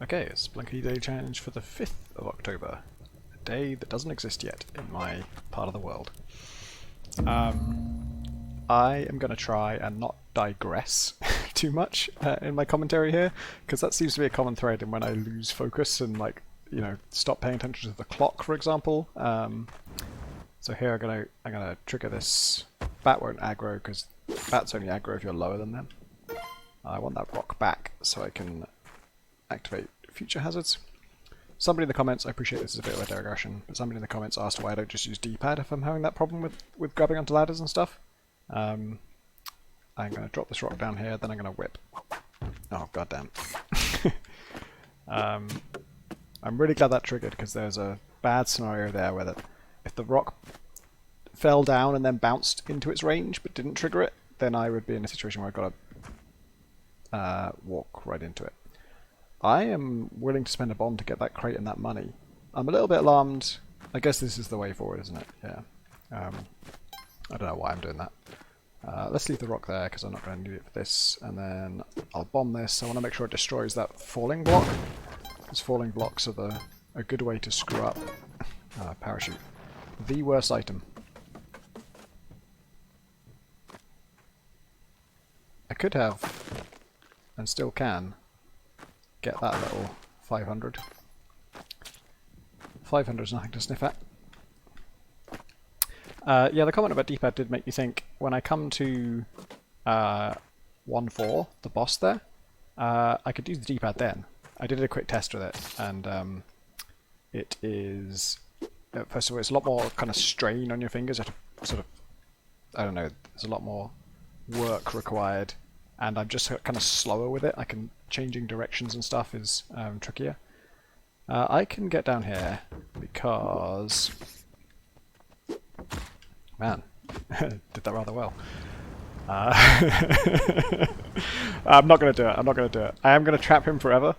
Okay, it's Spelunky Daily Challenge for the 5th of October, a day that doesn't exist yet in my part of the world. I am going to try and not digress too much in my commentary here, because that seems to be a common thread in when I lose focus and, like, you know, stop paying attention to the clock, for example. So here I'm gonna trigger this. Bat won't aggro because bats only aggro if you're lower than them. I want that rock back so I can activate future hazards. Somebody in the comments, I appreciate this is a bit of a digression, but somebody in the comments asked why I don't just use D-pad if I'm having that problem with grabbing onto ladders and stuff. I'm going to drop this rock down here, then I'm going to whip. Oh, goddamn. I'm really glad that triggered, because there's a bad scenario there where if the rock fell down and then bounced into its range but didn't trigger it, then I would be in a situation where I've got to walk right into it. I am willing to spend a bomb to get that crate and that money. I'm a little bit alarmed. I guess this is the way forward, isn't it? Yeah. I don't know why I'm doing that. Let's leave the rock there because I'm not going to need it for this. And then I'll bomb this. I want to make sure it destroys that falling block. Because falling blocks are a good way to screw up. Parachute. The worst item. I could have, and still can, get that little 500. 500 is nothing to sniff at. Yeah, the comment about D-pad did make me think, when I come to 1-4, the boss there, I could use the D-pad then. I did a quick test with it, and it is, first of all, it's a lot more kind of strain on your fingers. You have to sort of, I don't know, there's a lot more work required, and I'm just kind of slower with it. Changing directions and stuff is trickier. I can get down here because, man, did that rather well. I'm not going to do it. I'm not going to do it. I am going to trap him forever.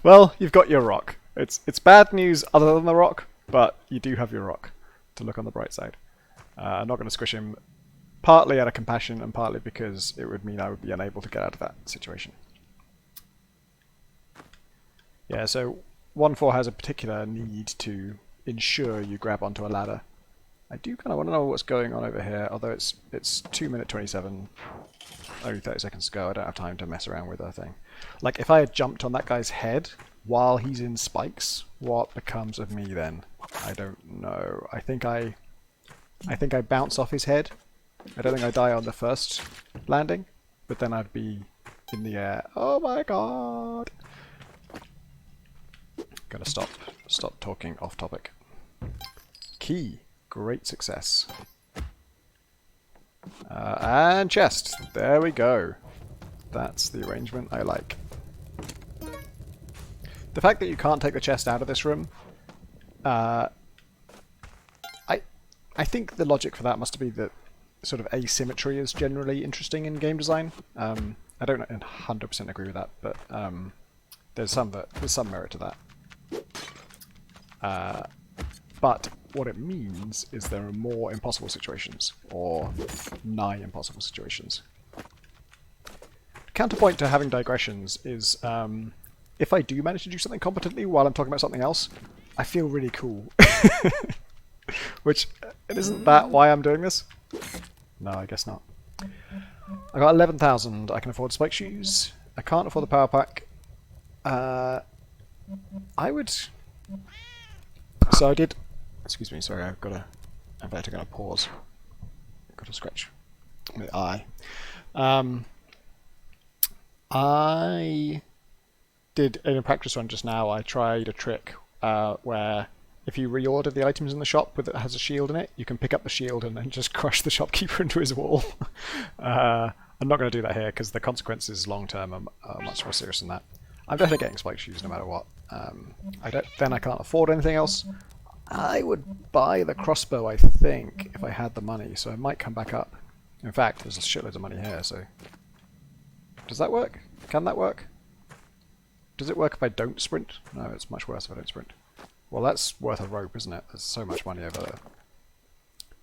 Well, you've got your rock. It's bad news other than the rock, but you do have your rock to look on the bright side. I'm not going to squish him, partly out of compassion and partly because it would mean I would be unable to get out of that situation. Yeah, so 1-4 has a particular need to ensure you grab onto a ladder. I do kind of want to know what's going on over here, although it's 2:27, only 30 seconds to go. I don't have time to mess around with that thing. Like, if I had jumped on that guy's head while he's in spikes, what becomes of me then? I don't know. I think I bounce off his head. I don't think I die on the first landing, but then I'd be in the air. Oh my god! Gotta stop talking off topic. Key. Great success. And chest. There we go. That's the arrangement I like. The fact that you can't take the chest out of this room, I think the logic for that must be that sort of asymmetry is generally interesting in game design. I don't 100% agree with that, but there's some merit to that. But what it means is there are more impossible situations, or nigh impossible situations. Counterpoint to having digressions is if I do manage to do something competently while I'm talking about something else, I feel really cool. Which, isn't that why I'm doing this? No, I guess not. I got 11,000. I can afford spike shoes. I can't afford the power pack. I would... So I did... Excuse me, sorry, I'm better going to pause. I've got to scratch my eye. I did, in a practice run just now, I tried a trick where if you reorder the items in the shop that has a shield in it, you can pick up the shield and then just crush the shopkeeper into his wall. I'm not going to do that here because the consequences long term are much more serious than that. I'm definitely getting spike shoes no matter what. Then I can't afford anything else. I would buy the crossbow, I think, if I had the money, so I might come back up. In fact, there's a shitload of money here, so... Does that work? Can that work? Does it work if I don't sprint? No, it's much worse if I don't sprint. Well, that's worth a rope, isn't it? There's so much money over there.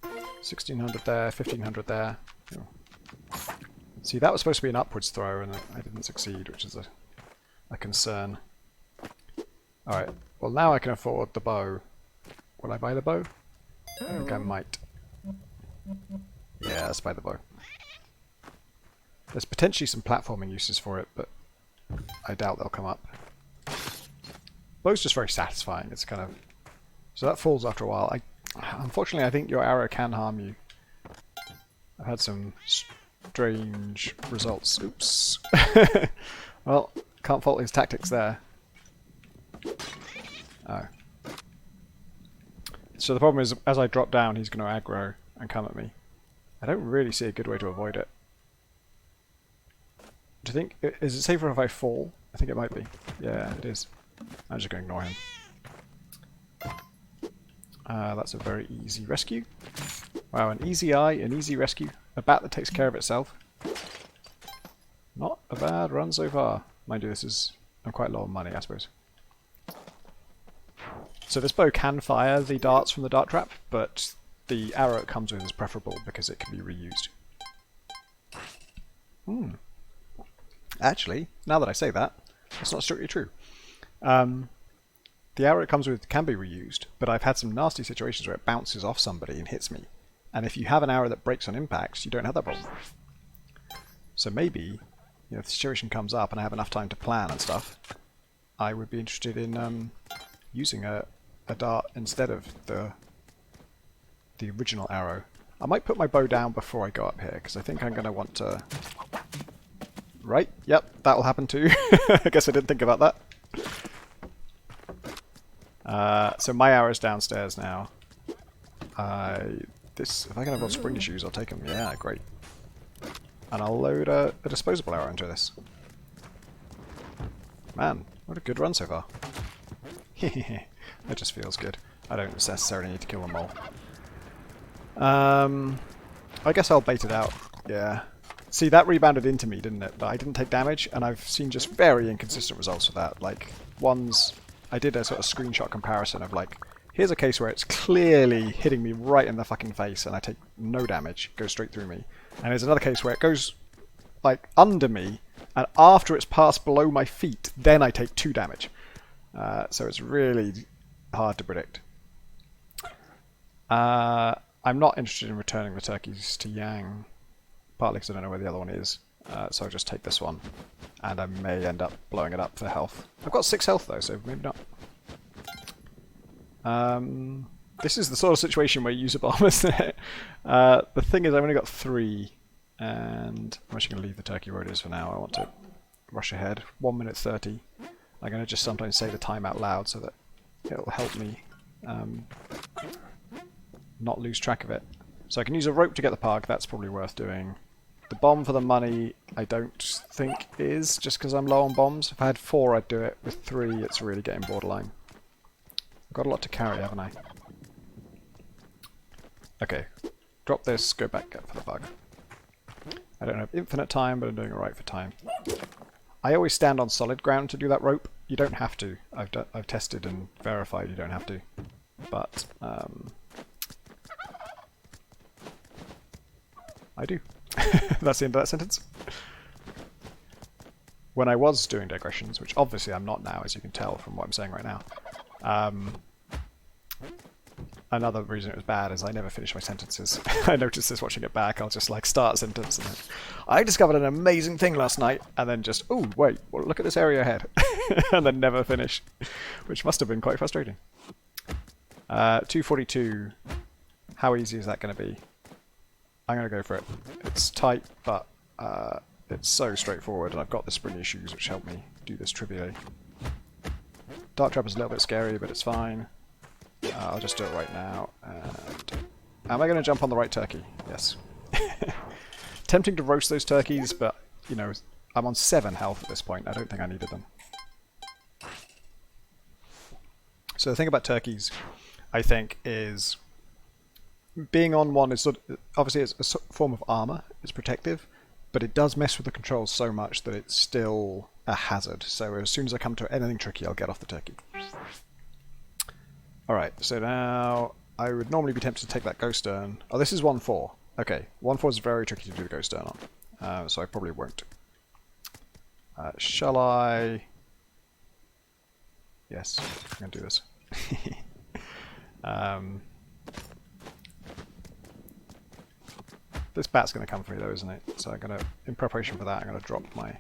1,600 there, 1,500 there. See, that was supposed to be an upwards throw, and I didn't succeed, which is a concern. Alright, well now I can afford the bow. Will I buy the bow? I think I might. Yeah, let's buy the bow. There's potentially some platforming uses for it, but I doubt they'll come up. Bow's just very satisfying. It's kind of... So that falls after a while. Unfortunately, I think your arrow can harm you. I've had some strange results. Oops. Well, can't fault his tactics there. Oh. So the problem is, as I drop down, he's going to aggro and come at me. I don't really see a good way to avoid it. Do you think... Is it safer if I fall? I think it might be. Yeah, it is. I'm just going to ignore him. That's a very easy rescue. Wow, an easy eye, an easy rescue. A bat that takes care of itself. Not a bad run so far. Mind you, I'm quite low on money, I suppose. So this bow can fire the darts from the dart trap, but the arrow it comes with is preferable because it can be reused. Actually, now that I say that, that's not strictly true. The arrow it comes with can be reused, but I've had some nasty situations where it bounces off somebody and hits me. And if you have an arrow that breaks on impacts, you don't have that problem. So maybe, if the situation comes up and I have enough time to plan and stuff, I would be interested in using a dart instead of the original arrow. I might put my bow down before I go up here, because I think I'm going to want to... Right, yep, that'll happen too. I guess I didn't think about that. So my arrow's downstairs now. If I can avoid spring issues, I'll take them. Yeah, great. And I'll load a disposable arrow into this. Man, what a good run so far. It just feels good. I don't necessarily need to kill them all. I guess I'll bait it out. Yeah. See, that rebounded into me, didn't it? But I didn't take damage, and I've seen just very inconsistent results with that. Like, I did a sort of screenshot comparison of, like, here's a case where it's clearly hitting me right in the fucking face, and I take no damage, goes straight through me. And there's another case where it goes, like, under me, and after it's passed below my feet, then I take 2 damage. So it's really hard to predict. I'm not interested in returning the turkeys to Yang, partly because I don't know where the other one is. So I'll just take this one, and I may end up blowing it up for health. I've got 6 health though, so maybe not. This is the sort of situation where you use a bomb, isn't it? The thing is, I've only got 3, and I'm actually going to leave the turkey where it is for now. I want to rush ahead. 1 minute 30. I'm going to just sometimes say the time out loud so that it'll help me not lose track of it. So I can use a rope to get the pug. That's probably worth doing. The bomb for the money, I don't think is, just because I'm low on bombs. If I had 4, I'd do it. With 3, it's really getting borderline. I've got a lot to carry, haven't I? Okay. Drop this, go back, get for the bug. I don't have infinite time, but I'm doing alright for time. I always stand on solid ground to do that rope. You don't have to. I've tested and verified you don't have to. But, I do. That's the end of that sentence. When I was doing digressions, which obviously I'm not now, as you can tell from what I'm saying right now, another reason it was bad is I never finish my sentences. I noticed this watching it back. I'll just like start a sentence and then, I discovered an amazing thing last night, and then just, oh wait, well, look at this area ahead, and then never finish, which must have been quite frustrating. 242. How easy is that going to be? I'm going to go for it. It's tight, but it's so straightforward, and I've got the springy shoes which help me do this trivially. Dart trap is a little bit scary, but it's fine. I'll just do it right now. And am I going to jump on the right turkey? Yes. Tempting to roast those turkeys, but, you know, I'm on 7 health at this point. I don't think I needed them. So the thing about turkeys, I think, is being on one is obviously it's a form of armor. It's protective, but it does mess with the controls so much that it's still a hazard. So as soon as I come to anything tricky, I'll get off the turkey. Alright, so now I would normally be tempted to take that ghost turn. Oh, this is 1-4. Okay, 1-4 is very tricky to do the ghost turn on. so I probably won't. Shall I? Yes, I'm going to do this. This bat's going to come for me though, isn't it? So I'm going to, in preparation for that, I'm going to drop my...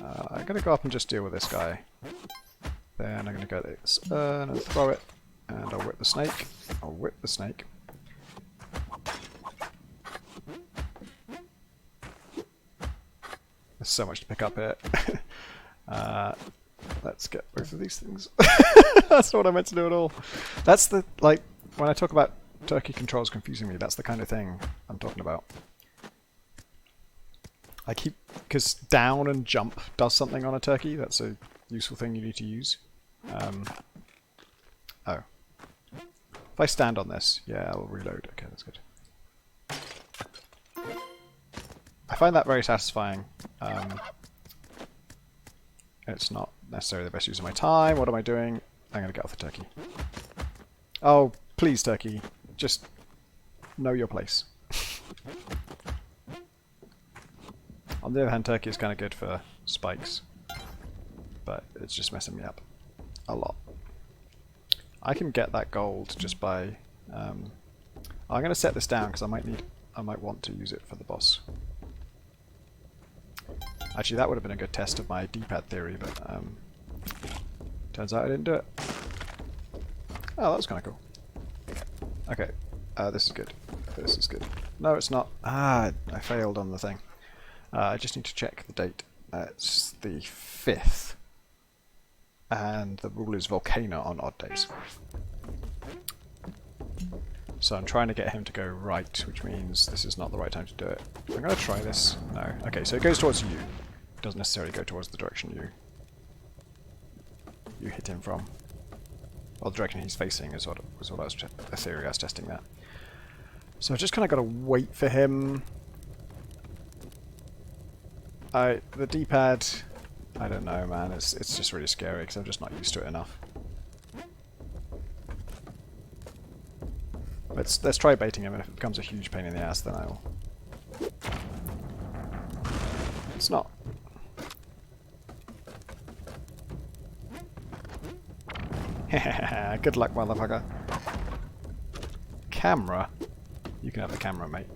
I'm going to go up and just deal with this guy. Then I'm going to go this and throw it. And I'll whip the snake. I'll whip the snake. There's so much to pick up here. Let's get both of these things. That's not what I meant to do at all. That's the, like, when I talk about turkey controls confusing me, that's the kind of thing I'm talking about. I keep, because down and jump does something on a turkey. That's a useful thing you need to use. Oh. If I stand on this, yeah, I'll reload. Okay, that's good. I find that very satisfying. It's not necessarily the best use of my time. What am I doing? I'm going to get off the turkey. Oh, please, turkey. Just know your place. On the other hand, turkey is kind of good for spikes. But it's just messing me up a lot. I can get that gold just by... I'm going to set this down because I might want to use it for the boss. Actually, that would have been a good test of my D-pad theory, but turns out I didn't do it. Oh, that was kind of cool. Okay, this is good. This is good. No, it's not. Ah, I failed on the thing. I just need to check the date. It's the 5th. And the rule is volcano on odd days. So I'm trying to get him to go right, which means this is not the right time to do it. I'm going to try this. No. Okay, so it goes towards you. It doesn't necessarily go towards the direction you hit him from. Well, the direction he's facing is what I was the theory I was testing that. So I just kind of got to wait for him. The D-pad, I don't know, man. It's just really scary because I'm just not used to it enough. Let's try baiting him, and if it becomes a huge pain in the ass, then I will. It's not. Good luck, motherfucker. Camera? You can have the camera, mate.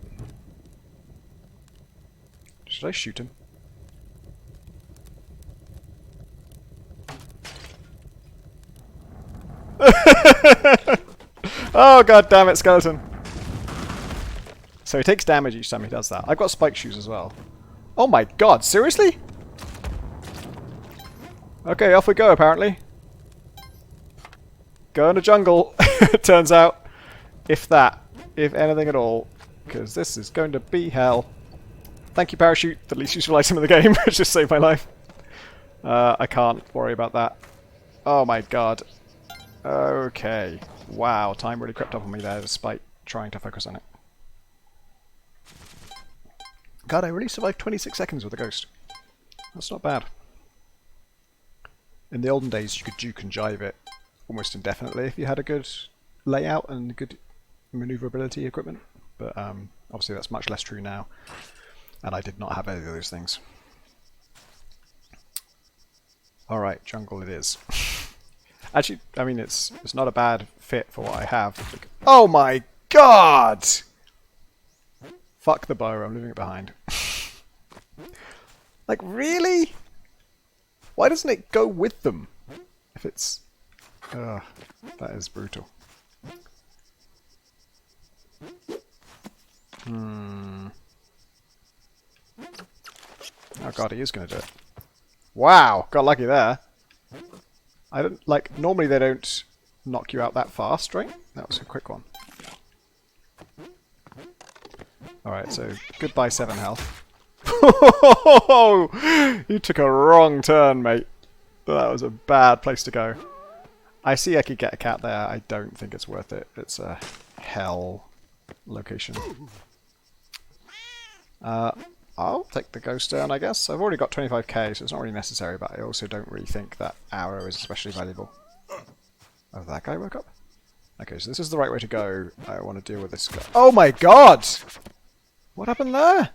Should I shoot him? Oh, god damn it, skeleton. So he takes damage each time he does that. I've got spike shoes as well. Oh my god, seriously? Okay, off we go, apparently. Go in the jungle, it turns out. If anything at all. Because this is going to be hell. Thank you, parachute, the least useful item in the game. It just saved my life. I can't worry about that. Oh my god. Okay. Wow, time really crept up on me there despite trying to focus on it. God, I really survived 26 seconds with a ghost. That's not bad. In the olden days, you could juke and jive it almost indefinitely if you had a good layout and good maneuverability equipment. But obviously that's much less true now. And I did not have any of those things. Alright, jungle it is. Actually, I mean, it's not a bad fit for what I have. Oh my god! Fuck the bow, I'm leaving it behind. Like, really? Why doesn't it go with them? If it's... Ugh, that is brutal. Oh god, he is going to do it. Wow, got lucky there. I don't, like, normally they don't knock you out that fast, right? That was a quick one. Alright, so goodbye 7 health. You took a wrong turn, mate. That was a bad place to go. I see I could get a cat there. I don't think it's worth it. It's a hell location. I'll take the ghost down, I guess. I've already got 25k, so it's not really necessary, but I also don't really think that arrow is especially valuable. Oh, that guy woke up? Okay, so this is the right way to go. I want to deal with this guy. Oh my god! What happened there?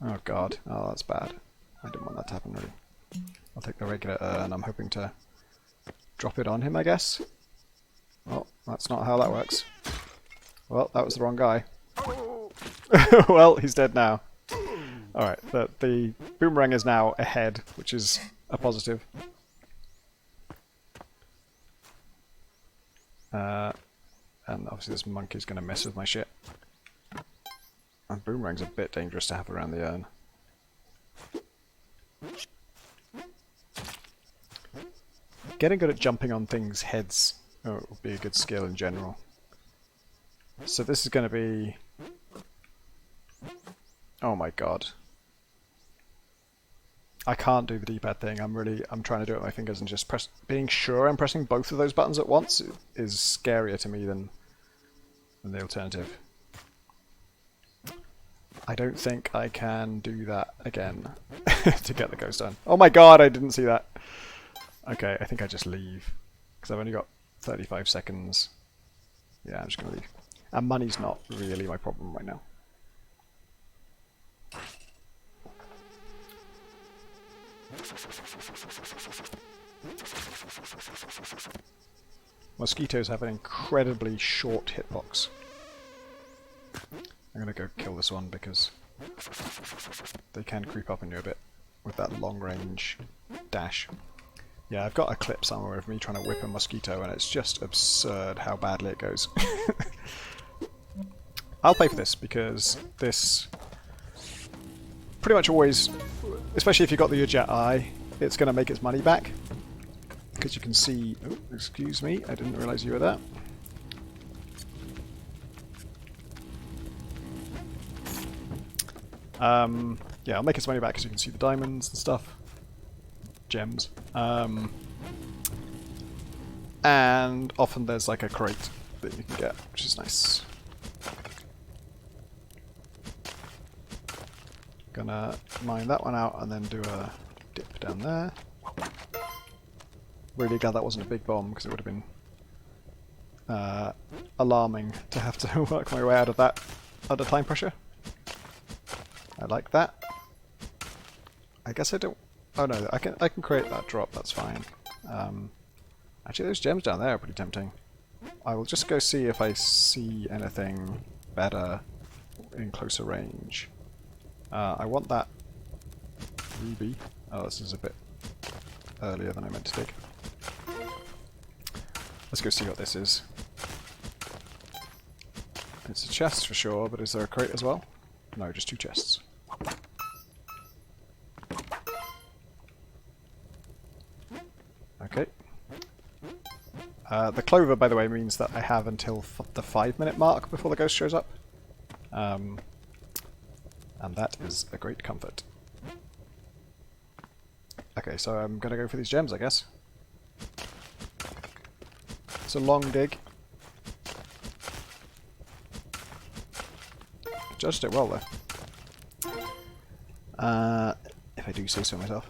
Oh god. Oh, that's bad. I didn't want that to happen really. I'll take the regular urn. I'm hoping to drop it on him, I guess. Well, that's not how that works. Well, that was the wrong guy. Well, he's dead now. Alright, the boomerang is now ahead, which is a positive. And obviously this monkey's going to mess with my shit. And boomerang's a bit dangerous to have around the urn. Getting good at jumping on things' heads would be a good skill in general. So this is going to be... Oh my god. I can't do the D-pad thing. I'm trying to do it with my fingers and just being sure I'm pressing both of those buttons at once is scarier to me than the alternative. I don't think I can do that again to get the ghost done. Oh my god, I didn't see that. Okay, I think I just leave because I've only got 35 seconds. Yeah, I'm just going to leave. And money's not really my problem right now. Mosquitoes have an incredibly short hitbox. I'm gonna go kill this one because they can creep up on you a bit with that long range dash. Yeah, I've got a clip somewhere of me trying to whip a mosquito and it's just absurd how badly it goes. I'll pay for this because this pretty much always, especially if you've got the Ujat Eye, it's going to make its money back. Because you can see... Oh, excuse me, I didn't realise you were there. Yeah, I'll make its money back because you can see the diamonds and stuff. Gems. And often there's like a crate that you can get, which is nice. Gonna mine that one out and then do a dip down there. Really glad that wasn't a big bomb because it would have been alarming to have to work my way out of that under time pressure. I like that. I guess I don't... Oh no, I can create that drop, that's fine. Actually those gems down there are pretty tempting. I will just go see if I see anything better in closer range. I want that ruby. Oh, this is a bit earlier than I meant to dig. Let's go see what this is. It's a chest for sure, but is there a crate as well? No, just two chests. Okay. The clover, by the way, means that I have until the 5-minute mark before the ghost shows up. And that is a great comfort. Okay, so I'm gonna go for these gems, I guess. It's a long dig. Judged it well, though. If I do say so myself.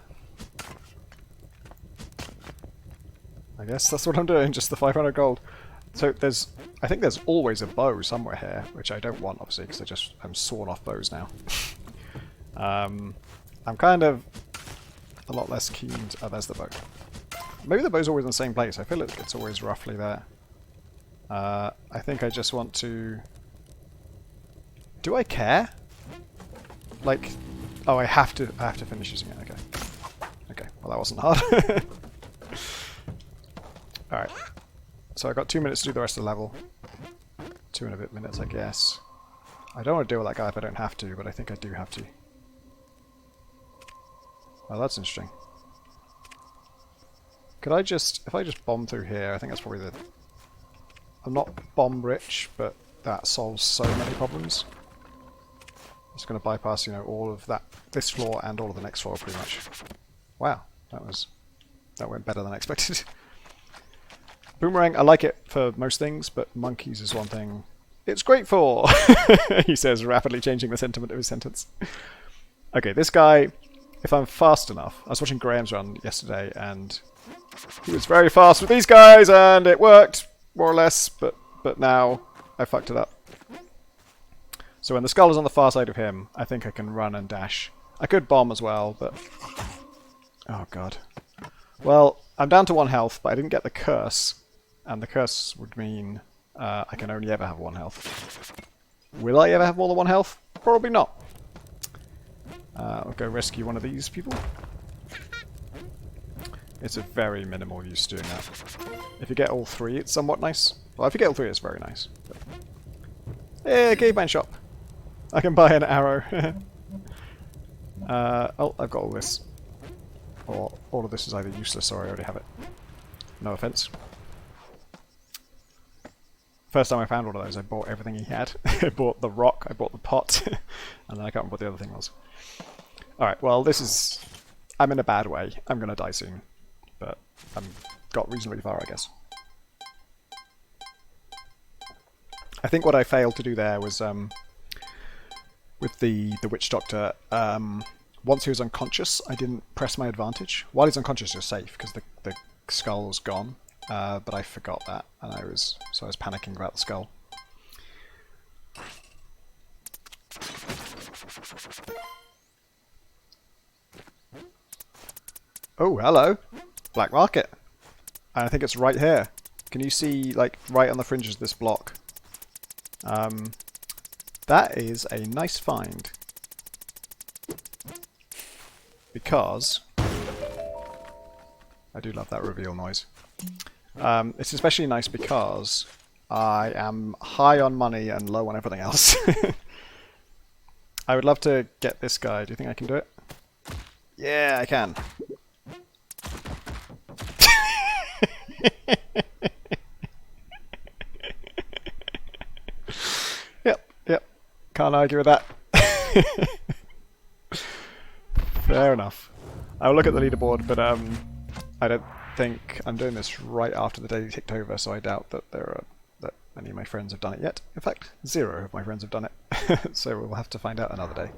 I guess that's what I'm doing, just the 500 gold. So I think there's always a bow somewhere here, which I don't want, obviously, because I'm sawing off bows now. I'm kind of a lot less keen to... Oh, there's the bow. Maybe the bow's always in the same place. I feel like it's always roughly there. I think I just want to... Do I care? Like... Oh, I have to finish using it. Okay. Okay, well that wasn't hard. Alright. So I got 2 minutes to do the rest of the level. 2 and a bit minutes, I guess. I don't want to deal with that guy if I don't have to, but I think I do have to. Oh, that's interesting. Could I just... If I just bomb through here, I think that's probably the... I'm not bomb rich, but that solves so many problems. It's going to bypass, you know, all of that, this floor and all of the next floor pretty much. Wow, that went better than I expected. Boomerang, I like it for most things, but monkeys is one thing it's great for, he says, rapidly changing the sentiment of his sentence. Okay, this guy, if I'm fast enough, I was watching Graham's run yesterday, and he was very fast with these guys, and it worked, more or less, but now I fucked it up. So when the skull is on the far side of him, I think I can run and dash I could bomb as well, but... Oh god. Well, I'm down to 1 health, but I didn't get the curse. And the curse would mean I can only ever have 1 health. Will I ever have more than 1 health? Probably not. I'll go rescue one of these people. It's a very minimal use doing that. If you get all 3, it's somewhat nice. Well, if you get all 3, it's very nice. But... Hey, caveman shop! I can buy an arrow. Oh, I've got all this. Or all of this is either useless or I already have it. No offense. First time I found one of those, I bought everything he had. I bought the rock, I bought the pot, and then I can't remember what the other thing was. Alright, well this is... I'm in a bad way. I'm gonna die soon. But I've got reasonably far, I guess. I think what I failed to do there was, with the witch doctor, once he was unconscious, I didn't press my advantage. While he's unconscious, you're safe, because the skull's gone. But I forgot that, and I was panicking about the skull. Oh, hello! Black market! And I think it's right here. Can you see, like, right on the fringes of this block? That is a nice find. Because... I do love that reveal noise. It's especially nice because I am high on money and low on everything else. I would love to get this guy. Do you think I can do it? Yeah, I can. Yep. Can't argue with that. Fair enough. I'll look at the leaderboard, but I don't think I'm doing this right after the day ticked over, so I doubt that any of my friends have done it yet. In fact, 0 of my friends have done it. So we'll have to find out another day.